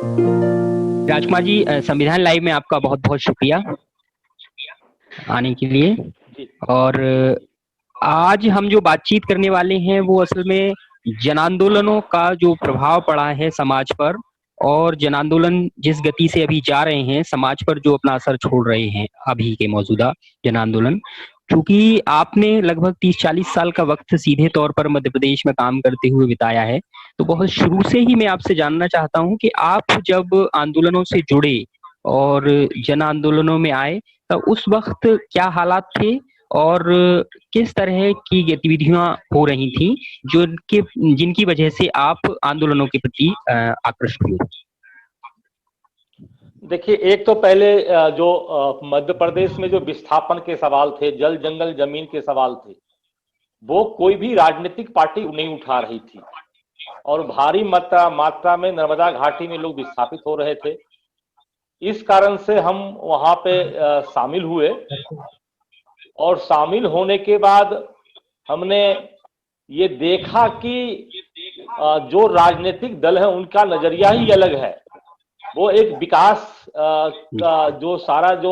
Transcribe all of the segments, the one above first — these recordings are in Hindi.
राजकुमार जी, संविधान लाइव में आपका बहुत बहुत शुक्रिया आने के लिए। जी। और आज हम जो बातचीत करने वाले हैं वो असल में जन आंदोलनों का जो प्रभाव पड़ा है समाज पर, और जन आंदोलन जिस गति से अभी जा रहे हैं समाज पर जो अपना असर छोड़ रहे हैं अभी के मौजूदा जन आंदोलन। क्योंकि आपने लगभग 30-40 साल का वक्त सीधे तौर पर मध्य प्रदेश में काम करते हुए बिताया है, तो बहुत शुरू से ही मैं आपसे जानना चाहता हूं कि आप जब आंदोलनों से जुड़े और जन आंदोलनों में आए, तब उस वक्त क्या हालात थे और किस तरह की गतिविधियां हो रही थी जो जिनकी वजह से आप आंदोलनों के प्रति आकृष्ट हुए। देखिए, एक तो पहले जो मध्य प्रदेश में जो विस्थापन के सवाल थे, जल जंगल जमीन के सवाल थे, वो कोई भी राजनीतिक पार्टी नहीं उठा रही थी और भारी मात्रा में नर्मदा घाटी में लोग विस्थापित हो रहे थे। इस कारण से हम वहां पे शामिल हुए और शामिल होने के बाद हमने ये देखा कि जो राजनीतिक दल है उनका नजरिया ही अलग है। वो एक विकास का जो सारा जो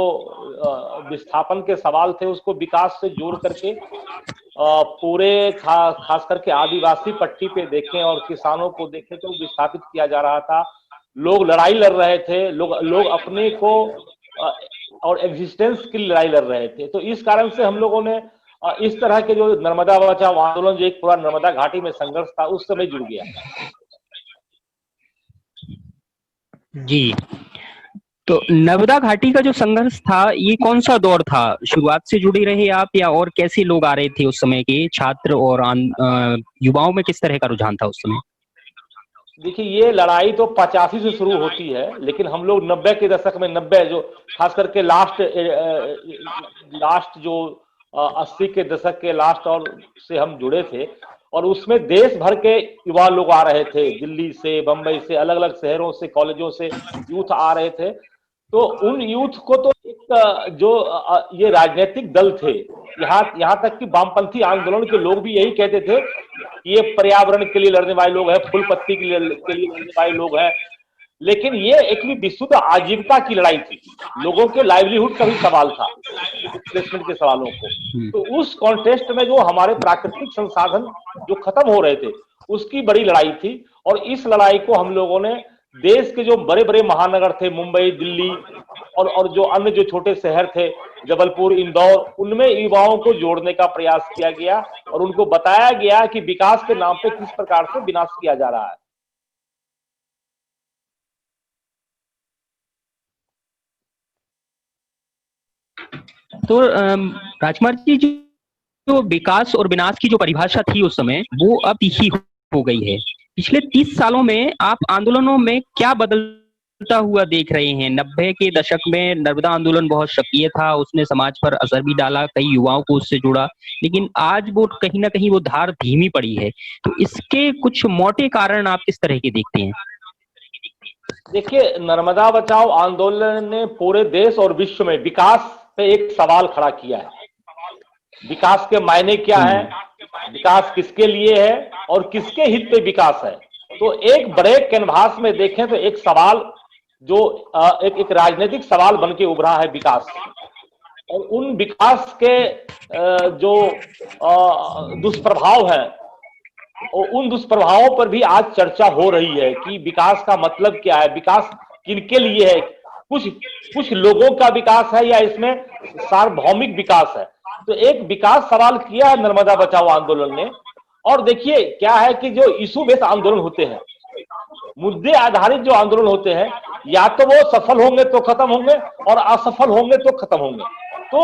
विस्थापन के सवाल थे उसको विकास से जोड़ करके पूरे खास करके आदिवासी पट्टी पे देखें और किसानों को देखें तो विस्थापित किया जा रहा था। लोग लड़ाई लड़ रहे थे, लोग अपने को और एग्जिस्टेंस की लड़ाई लड़ रहे थे। तो इस कारण से हम लोगों ने इस तरह के जो नर्मदा बचाओ आंदोलन, जो एक पूरा नर्मदा घाटी में संघर्ष था, उस समय जुड़ गया। जी, तो नर्मदा घाटी का जो संघर्ष था ये कौन सा दौर था? शुरुआत से जुड़े रहे आप, या और कैसे लोग आ रहे थे उस समय के छात्र और युवाओं में किस तरह का रुझान था उस समय? देखिए, ये लड़ाई तो 85 से शुरू होती है, लेकिन हम लोग 90 के दशक में, 90 जो खास करके लास्ट जो 80 के दशक के लास्ट और से हम जुड़े थे। और उसमें देश भर के युवा लोग आ रहे थे, दिल्ली से, बंबई से, अलग अलग शहरों से, कॉलेजों से यूथ आ रहे थे। तो उन यूथ को तो एक जो ये राजनीतिक दल थे, यहाँ तक कि वामपंथी आंदोलन के लोग भी यही कहते थे कि ये पर्यावरण के लिए लड़ने वाले लोग हैं, फूल पत्ती के लिए लड़ने वाले लोग हैं। लेकिन ये एक भी विशुद्ध आजीविका की लड़ाई थी, लोगों के लाइवलीहुड का भी सवाल था, डिस्प्लेसमेंट के सवालों को। तो उस कॉन्टेस्ट में जो हमारे प्राकृतिक संसाधन जो खत्म हो रहे थे उसकी बड़ी लड़ाई थी। और इस लड़ाई को हम लोगों ने देश के जो बड़े बड़े महानगर थे, मुंबई, दिल्ली और जो अन्य जो छोटे शहर थे, जबलपुर, इंदौर, उनमें युवाओं को जोड़ने का प्रयास किया गया और उनको बताया गया कि विकास के नाम पे किस प्रकार से विनाश किया जा रहा है। तो राजकुमार जी, जो विकास और विनाश की जो परिभाषा थी उस समय, वो अब तीखी हो गई है। पिछले 30 सालों में आप आंदोलनों में क्या बदलता हुआ देख रहे हैं? 90 के दशक में नर्मदा आंदोलन बहुत सक्रिय था, उसने समाज पर असर भी डाला, कई युवाओं को उससे जुड़ा, लेकिन आज वो कहीं ना कहीं वो धार धीमी पड़ी है। तो इसके कुछ मोटे कारण आप किस तरह के देखते हैं? देखिए, नर्मदा बचाओ आंदोलन ने पूरे देश और विश्व में विकास पे एक सवाल खड़ा किया है। विकास के मायने क्या है, विकास किसके लिए है और किसके हित पे विकास है। तो एक बड़े कैनवास में देखें तो एक सवाल जो एक राजनीतिक सवाल बन के उभरा है, विकास। और उन विकास के जो दुष्प्रभाव है, उन दुष्प्रभावों पर भी आज चर्चा हो रही है कि विकास का मतलब क्या है, विकास किनके लिए है, कुछ लोगों का विकास है या इसमें सार्वभौमिक विकास है। तो एक विकास सवाल किया है नर्मदा बचाओ आंदोलन ने। और देखिए क्या है कि जो इशू बेस्ड आंदोलन होते हैं, मुद्दे आधारित जो आंदोलन होते हैं, या तो वो सफल होंगे तो खत्म होंगे और असफल होंगे तो खत्म होंगे। तो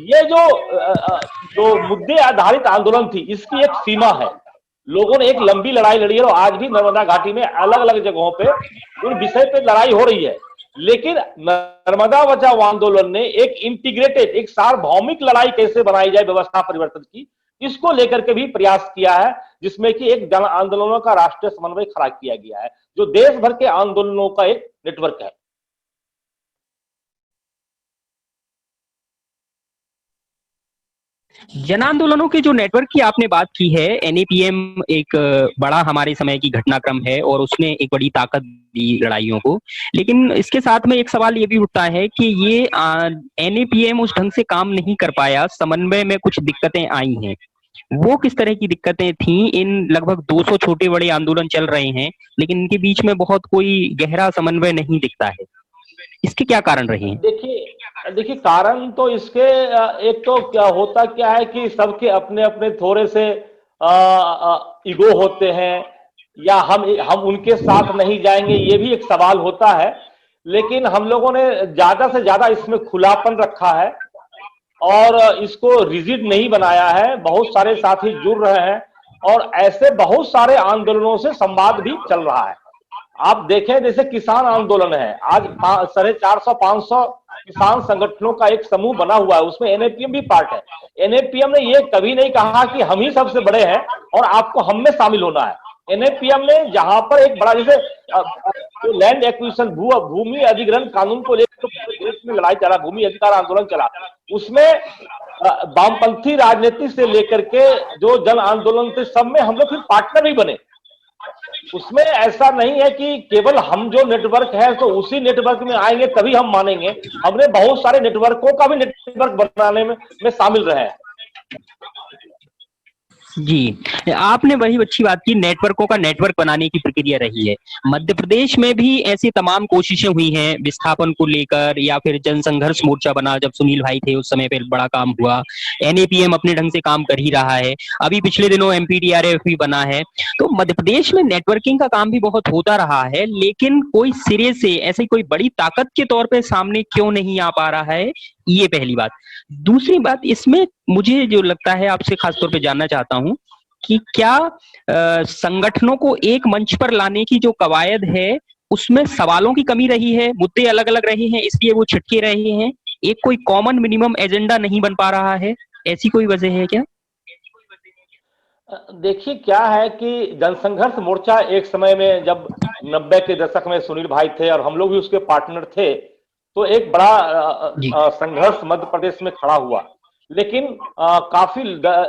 ये जो मुद्दे आधारित आंदोलन थी, इसकी एक सीमा है। लोगों ने एक लंबी लड़ाई लड़ी है और आज भी नर्मदा घाटी में अलग अलग जगहों पे उन विषय पे लड़ाई हो रही है। लेकिन नर्मदा बचाओ आंदोलन ने एक इंटीग्रेटेड, एक सार्वभौमिक लड़ाई कैसे बनाई जाए व्यवस्था परिवर्तन की, इसको लेकर के भी प्रयास किया है, जिसमें कि एक जन आंदोलनों का राष्ट्रीय समन्वय खड़ा किया गया है, जो देश भर के आंदोलनों का एक नेटवर्क है। जन आंदोलनों के जो नेटवर्क की आपने बात की है, एनएपीएम एक बड़ा हमारे समय की घटनाक्रम है और उसने एक बड़ी ताकत दी लड़ाइयों को। लेकिन इसके साथ में एक सवाल ये भी उठता है कि ये एनएपीएम उस ढंग से काम नहीं कर पाया, समन्वय में कुछ दिक्कतें आई हैं। वो किस तरह की दिक्कतें थी? इन लगभग 200 छोटे बड़े आंदोलन चल रहे हैं, लेकिन इनके बीच में बहुत कोई गहरा समन्वय नहीं दिखता है। इसके क्या कारण रहे हैं? देखिए देखिए कारण तो इसके एक तो क्या होता क्या है कि सबके अपने अपने थोड़े से ईगो होते हैं, या हम उनके साथ नहीं जाएंगे, ये भी एक सवाल होता है। लेकिन हम लोगों ने ज्यादा से ज्यादा इसमें खुलापन रखा है और इसको रिजिड नहीं बनाया है। बहुत सारे साथी जुड़ रहे हैं और ऐसे बहुत सारे आंदोलनों से संवाद भी चल रहा है। आप देखें जैसे किसान आंदोलन है, आज 450-500 किसान संगठनों का एक समूह बना हुआ है, उसमें एनएपीएम भी पार्ट है। एनएपीएम ने ये कभी नहीं कहा कि हम ही सबसे बड़े हैं और आपको हम में शामिल होना है। एनएपीएम ने जहां पर एक बड़ा जैसे लैंड एक्विजिशन भूमि अधिग्रहण कानून को लेकर देश में लड़ाई चला, भूमि अधिकार आंदोलन चला, उसमें वामपंथी राजनीति से लेकर के जो जन आंदोलन थे सब में हम लोग फिर पार्टनर भी बने। उसमें ऐसा नहीं है कि केवल हम जो नेटवर्क है तो उसी नेटवर्क में आएंगे तभी हम मानेंगे। हमने बहुत सारे नेटवर्कों का भी नेटवर्क बनाने में शामिल रहे हैं। जी, आपने वही अच्छी बात की, नेटवर्कों का नेटवर्क बनाने की प्रक्रिया रही है। मध्य प्रदेश में भी ऐसी तमाम कोशिशें हुई हैं विस्थापन को लेकर, या फिर जनसंघर्ष मोर्चा बना, जब सुनील भाई थे उस समय पे बड़ा काम हुआ। एनएपीएम अपने ढंग से काम कर ही रहा है, अभी पिछले दिनों एमपीडीआरएफ भी बना है। तो मध्य प्रदेश में नेटवर्किंग का काम भी बहुत होता रहा है, लेकिन कोई सिरे से ऐसी कोई बड़ी ताकत के तौर पे सामने क्यों नहीं आ पा रहा है, ये पहली बात। दूसरी बात, इसमें मुझे जो लगता है, आपसे खासतौर पे जानना चाहता हूं कि क्या संगठनों को एक मंच पर लाने की जो कवायद है उसमें सवालों की कमी रही है, मुद्दे अलग अलग रहे हैं इसलिए वो छिटके रहे हैं, एक कोई कॉमन मिनिमम एजेंडा नहीं बन पा रहा है, ऐसी कोई वजह है क्या? देखिए क्या है कि जनसंघर्ष मोर्चा एक समय में, जब 90 के दशक में सुनील भाई थे और हम लोग भी उसके पार्टनर थे, तो एक बड़ा संघर्ष मध्य प्रदेश में खड़ा हुआ। लेकिन काफी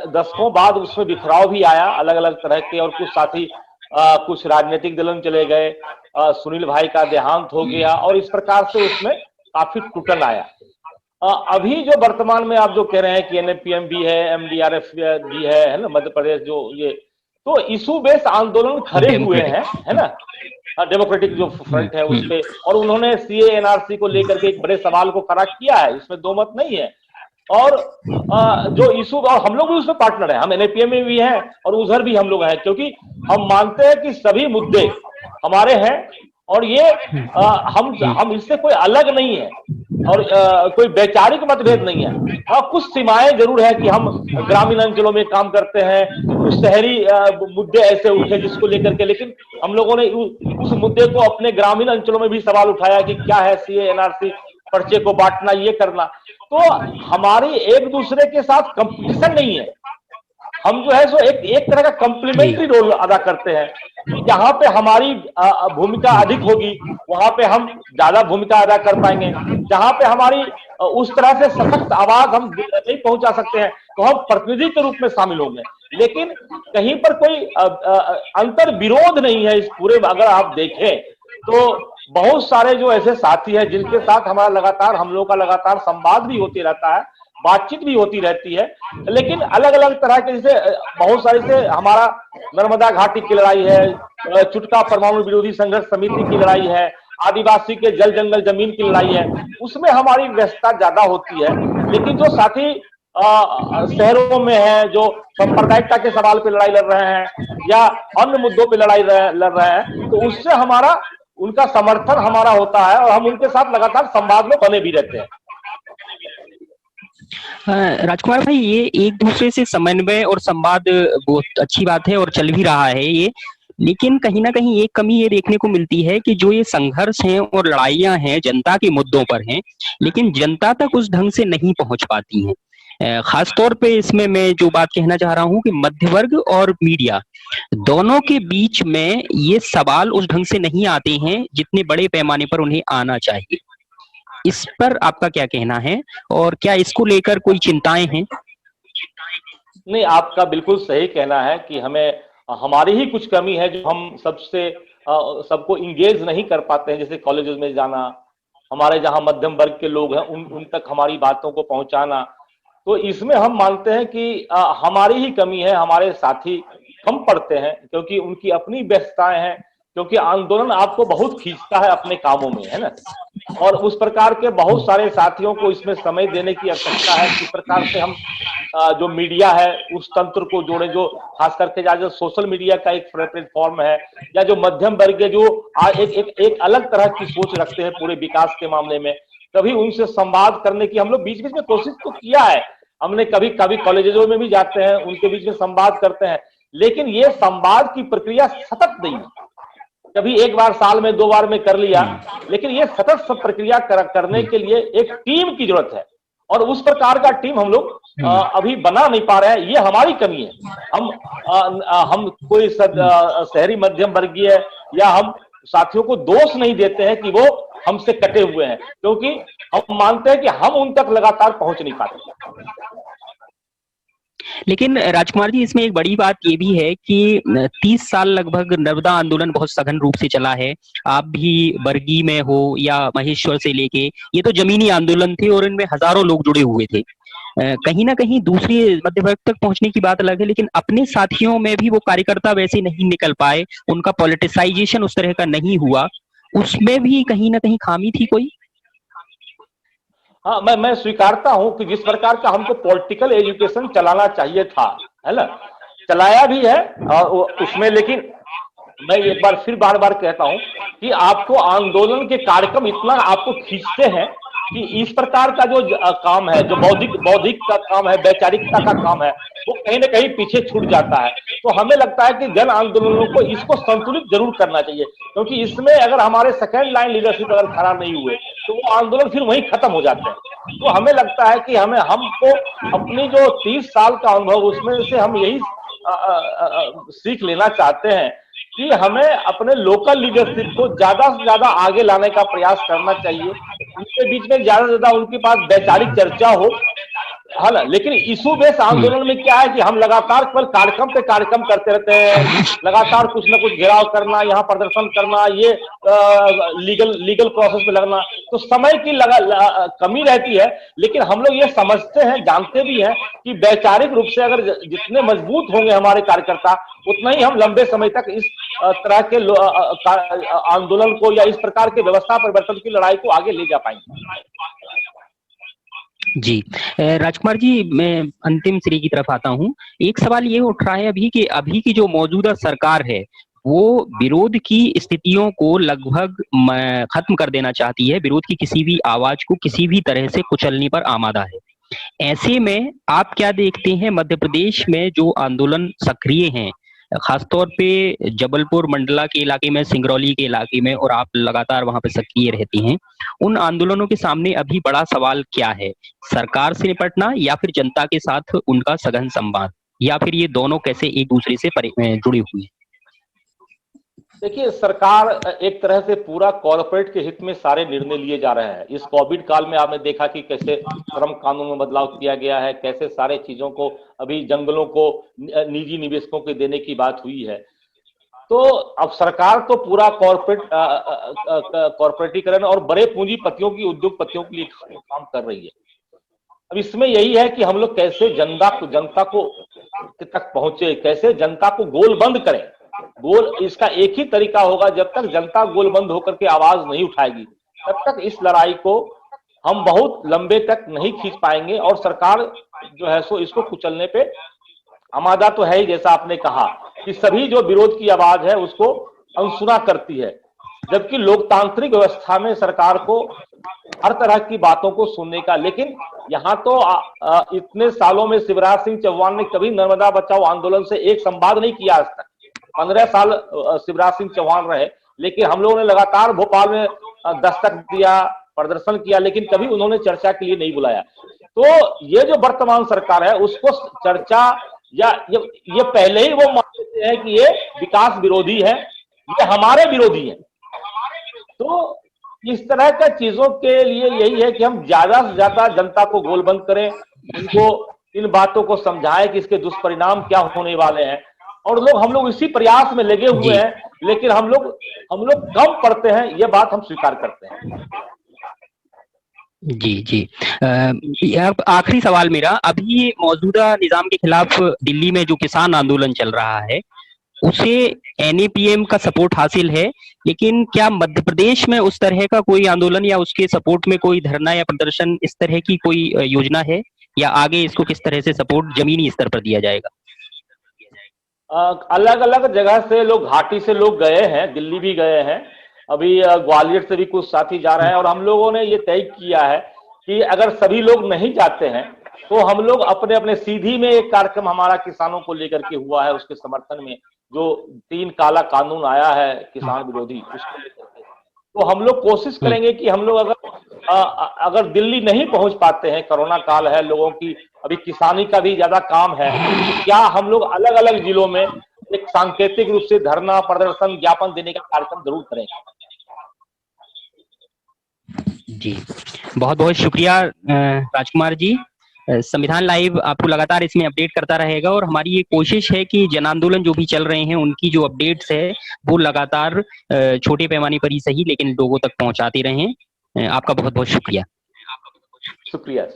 दशकों बाद उसमें बिखराव भी आया अलग अलग तरह के, और कुछ साथी कुछ राजनीतिक दलों में चले गए, सुनील भाई का देहांत हो गया और इस प्रकार से उसमें काफी टूटन आया। अभी जो वर्तमान में आप जो कह रहे हैं कि एनएपीएम भी है, एमडीआरएफ भी है ना, मध्य प्रदेश जो ये तो इशू बेस्ड आंदोलन खड़े हुए हैं, है ना, डेमोक्रेटिक जो फ्रंट है उस पे, और उन्होंने सीए एनआरसी को लेकर के एक बड़े सवाल को खड़ा किया है, इसमें दो मत नहीं है। और जो इशू, और हम लोग भी उसमें पार्टनर है, हम एनएपीएम में भी हैं और उधर भी हम लोग हैं, क्योंकि हम मानते हैं कि सभी मुद्दे हमारे हैं और ये हम इससे कोई अलग नहीं है और कोई वैचारिक मतभेद नहीं है। हाँ, कुछ सीमाएं जरूर है कि हम ग्रामीण अंचलों में काम करते हैं, कुछ शहरी मुद्दे ऐसे उठे जिसको लेकर के, लेकिन हम लोगों ने उस मुद्दे को अपने ग्रामीण अंचलों में भी सवाल उठाया कि क्या है सीए एनआरसी, पर्चे को बांटना, ये करना। तो हमारी एक दूसरे के साथ कंपटीशन नहीं है, हम जो है सो एक तरह का कॉम्प्लीमेंट्री रोल अदा करते हैं। जहां पे हमारी भूमिका अधिक होगी वहां पे हम ज्यादा भूमिका अदा कर पाएंगे, जहां पे हमारी उस तरह से सशक्त आवाज हम नहीं पहुंचा सकते हैं तो हम प्रतिनिधि के रूप में शामिल होंगे। लेकिन कहीं पर कोई अंतर विरोध नहीं है इस पूरे, अगर आप देखें तो बहुत सारे जो ऐसे साथी हैं जिनके साथ हमारा लगातार, हम लोगों का लगातार संवाद भी होती रहता है, बातचीत भी होती रहती है, लेकिन अलग अलग तरह के, जैसे बहुत सारे से हमारा नर्मदा घाटी की लड़ाई है, चुटका परमाणु विरोधी संघर्ष समिति की लड़ाई है, आदिवासी के जल जंगल जमीन की लड़ाई है, उसमें हमारी व्यस्तता ज्यादा होती है। लेकिन जो साथी शहरों में है, जो सांप्रदायिकता के सवाल पे लड़ाई लड़ रहे हैं या अन्य मुद्दों पे लड़ रहे हैं, तो उससे हमारा, उनका समर्थन हमारा होता है और हम उनके साथ लगातार संवाद में बने भी रहते हैं। राजकुमार भाई, ये एक दूसरे से समन्वय और संवाद बहुत अच्छी बात है और चल भी रहा है ये, लेकिन कहीं ना कहीं एक कमी ये देखने को मिलती है कि जो ये संघर्ष हैं और लड़ाइयां हैं जनता के मुद्दों पर हैं, लेकिन जनता तक उस ढंग से नहीं पहुंच पाती हैं। खासतौर पे इसमें मैं जो बात कहना चाह रहा हूं कि मध्य वर्ग और मीडिया दोनों के बीच में ये सवाल उस ढंग से नहीं आते हैं जितने बड़े पैमाने पर उन्हें आना चाहिए। इस पर आपका क्या कहना है और क्या इसको लेकर कोई चिंताएं हैं? नहीं, आपका बिल्कुल सही कहना है कि हमें, हमारी ही कुछ कमी है जो हम सबसे सबको इंगेज नहीं कर पाते हैं, जैसे कॉलेजेस में जाना, हमारे जहां मध्यम वर्ग के लोग हैं उन तक हमारी बातों को पहुंचाना। तो इसमें हम मानते हैं कि हमारी ही कमी है, हमारे साथी कम पढ़ते हैं क्योंकि उनकी अपनी व्यस्तताएं हैं, क्योंकि आंदोलन आपको बहुत खींचता है अपने कामों में, है ना। और उस प्रकार के बहुत सारे साथियों को इसमें समय देने की आवश्यकता है। किस प्रकार से हम जो मीडिया है उस तंत्र को जोड़े, जो खास करके जो सोशल मीडिया का एक प्लेटफॉर्म है, या जो मध्यम वर्ग जो एक अलग तरह की सोच रखते हैं पूरे विकास के मामले में, कभी उनसे संवाद करने की हम लोग बीच बीच में कोशिश तो किया है। हमने कभी कभी कॉलेजों में भी जाते हैं, उनके बीच में संवाद करते हैं, लेकिन ये संवाद की प्रक्रिया सतत नहीं है। कभी एक बार साल में 2 बार में कर लिया, लेकिन ये सतत सब प्रक्रिया करने के लिए एक टीम की जरूरत है, और उस प्रकार का टीम हम लोग अभी बना नहीं पा रहे हैं। ये हमारी कमी है। हम कोई शहरी मध्यम वर्गीय या हम साथियों को दोष नहीं देते हैं कि वो हमसे कटे हुए हैं, क्योंकि हम मानते हैं कि हम उन तक लगातार पहुंच नहीं पाते। लेकिन राजकुमार जी, इसमें एक बड़ी बात ये भी है कि 30 साल लगभग नर्मदा आंदोलन बहुत सघन रूप से चला है। आप भी बरगी में हो या महेश्वर से लेके, ये तो जमीनी आंदोलन थे और इनमें हजारों लोग जुड़े हुए थे। कहीं ना कहीं दूसरी मध्य वर्ग तक पहुंचने की बात अलग है, लेकिन अपने साथियों में भी वो कार्यकर्ता वैसे नहीं निकल पाए, उनका पॉलिटिसाइजेशन उस तरह का नहीं हुआ, उसमें भी कहीं ना कहीं खामी थी कोई। हाँ, मैं स्वीकारता हूं कि जिस प्रकार का हमको पॉलिटिकल एजुकेशन चलाना चाहिए था, है ना, चलाया भी है उसमें, लेकिन मैं एक बार फिर बार बार कहता हूं कि आपको आंदोलन के कार्यक्रम इतना आपको खींचते हैं कि इस प्रकार का जो काम है, जो बौद्धिक का काम है, वैचारिकता का काम है, वो कहीं ना कहीं पीछे छूट जाता है। तो हमें लगता है कि जन आंदोलनों को इसको संतुलित जरूर करना चाहिए, क्योंकि इसमें अगर हमारे सेकेंड लाइन लीडरशिप अगर खड़ा नहीं हुए तो वो आंदोलन फिर वहीं खत्म हो जाते हैं। तो हमें लगता है कि हमको अपनी जो 30 साल का अनुभव, उसमें से हम यही सीख लेना चाहते हैं कि हमें अपने लोकल लीडरशिप को ज्यादा से ज्यादा आगे लाने का प्रयास करना चाहिए। उनके बीच में ज्यादा से ज्यादा उनके पास वैचारिक चर्चा हो, है ना। लेकिन इशू बेस्ड आंदोलन में क्या है कि हम लगातार केवल कार्यक्रम पे कार्यक्रम करते रहते हैं, लगातार कुछ ना कुछ घेराव करना, यहाँ प्रदर्शन करना, ये लीगल प्रोसेस में लगना, तो समय की कमी रहती है। लेकिन हम लोग ये समझते हैं, जानते भी हैं कि वैचारिक रूप से अगर जितने मजबूत होंगे हमारे कार्यकर्ता, उतना ही हम लंबे समय तक इस तरह के आंदोलन को या इस प्रकार के व्यवस्था परिवर्तन की लड़ाई को आगे ले जा पाएंगे। जी राजकुमार जी, मैं अंतिम श्री की तरफ आता हूँ। एक सवाल ये उठ रहा है अभी कि अभी की जो मौजूदा सरकार है वो विरोध की स्थितियों को लगभग खत्म कर देना चाहती है, विरोध की किसी भी आवाज को किसी भी तरह से कुचलने पर आमादा है। ऐसे में आप क्या देखते हैं, मध्य प्रदेश में जो आंदोलन सक्रिय हैं, खासतौर पे जबलपुर मंडला के इलाके में, सिंगरौली के इलाके में, और आप लगातार वहां पे सक्रिय रहती हैं, उन आंदोलनों के सामने अभी बड़ा सवाल क्या है? सरकार से निपटना या फिर जनता के साथ उनका सघन संवाद, या फिर ये दोनों कैसे एक दूसरे से जुड़े हुए हैं? देखिए, सरकार एक तरह से पूरा कॉर्पोरेट के हित में सारे निर्णय लिए जा रहे हैं। इस कोविड काल में आपने देखा कि कैसे श्रम कानून में बदलाव किया गया है, कैसे सारे चीजों को, अभी जंगलों को निजी निवेशकों को देने की बात हुई है। तो अब सरकार तो पूरा कॉर्पोरेटीकरण और बड़े पूंजीपतियों की, उद्योगपतियों के लिए काम कर रही है। अब इसमें यही है कि हम लोग कैसे जनता को तक पहुंचे, कैसे जनता को गोलबंद करें। इसका एक ही तरीका होगा, जब तक जनता गोलबंद होकर के आवाज नहीं उठाएगी तब तक इस लड़ाई को हम बहुत लंबे तक नहीं खींच पाएंगे। और सरकार जो है सो इसको कुचलने पे आमादा तो है ही, जैसा आपने कहा कि सभी जो विरोध की आवाज है उसको अनसुना करती है, जबकि लोकतांत्रिक व्यवस्था में सरकार को हर तरह की बातों को सुनने का। लेकिन यहाँ तो इतने सालों में शिवराज सिंह चौहान ने कभी नर्मदा बचाओ आंदोलन से एक संवाद नहीं किया आज तक। 15 साल शिवराज सिंह चौहान रहे, लेकिन हम लोगों ने लगातार भोपाल में दस्तक दिया, प्रदर्शन किया, लेकिन कभी उन्होंने चर्चा के लिए नहीं बुलाया। तो ये जो वर्तमान सरकार है उसको चर्चा या ये पहले ही वो मानते हैं कि ये विकास विरोधी है, ये हमारे विरोधी है। तो इस तरह का चीजों के लिए यही है कि हम ज्यादा से ज्यादा जनता को गोलबंद करें, उनको इन बातों को समझाएं कि इसके दुष्परिणाम क्या होने वाले हैं। और हम लोग इसी प्रयास में लगे हुए हैं लेकिन हम लोग कम पढ़ते हैं, ये बात हम स्वीकार करते हैं। जी जी। अब आखिरी सवाल मेरा, अभी मौजूदा निजाम के खिलाफ दिल्ली में जो किसान आंदोलन चल रहा है उसे एनएपीएम का सपोर्ट हासिल है, लेकिन क्या मध्य प्रदेश में उस तरह का कोई आंदोलन या उसके सपोर्ट में कोई धरना या प्रदर्शन इस तरह की कोई योजना है, या आगे इसको किस तरह से सपोर्ट जमीनी स्तर पर दिया जाएगा? अलग अलग जगह से लोग, घाटी से लोग गए हैं, दिल्ली भी गए हैं, अभी ग्वालियर से भी कुछ साथी जा रहे हैं, और हम लोगों ने ये तय किया है कि अगर सभी लोग नहीं जाते हैं तो हम लोग अपने अपने, सीधी में एक कार्यक्रम हमारा किसानों को लेकर के हुआ है, उसके समर्थन में, जो 3 काला कानून आया है किसान विरोधी, उसको लेकर के। तो हम लोग कोशिश करेंगे कि हम लोग अगर दिल्ली नहीं पहुंच पाते हैं, कोरोना काल है, लोगों की अभी किसानी का भी ज्यादा काम है, तो क्या हम लोग अलग अलग जिलों में एक सांकेतिक रूप से धरना, प्रदर्शन, ज्ञापन देने का कार्यक्रम जरूर करेंगे। जी, बहुत बहुत शुक्रिया राजकुमार जी। संविधान लाइव आपको लगातार इसमें अपडेट करता रहेगा, और हमारी ये कोशिश है कि जन आंदोलन जो भी चल रहे हैं उनकी जो अपडेट्स है वो लगातार छोटे पैमाने पर ही सही लेकिन लोगों तक पहुंचाते रहें। आपका बहुत बहुत शुक्रिया। शुक्रिया।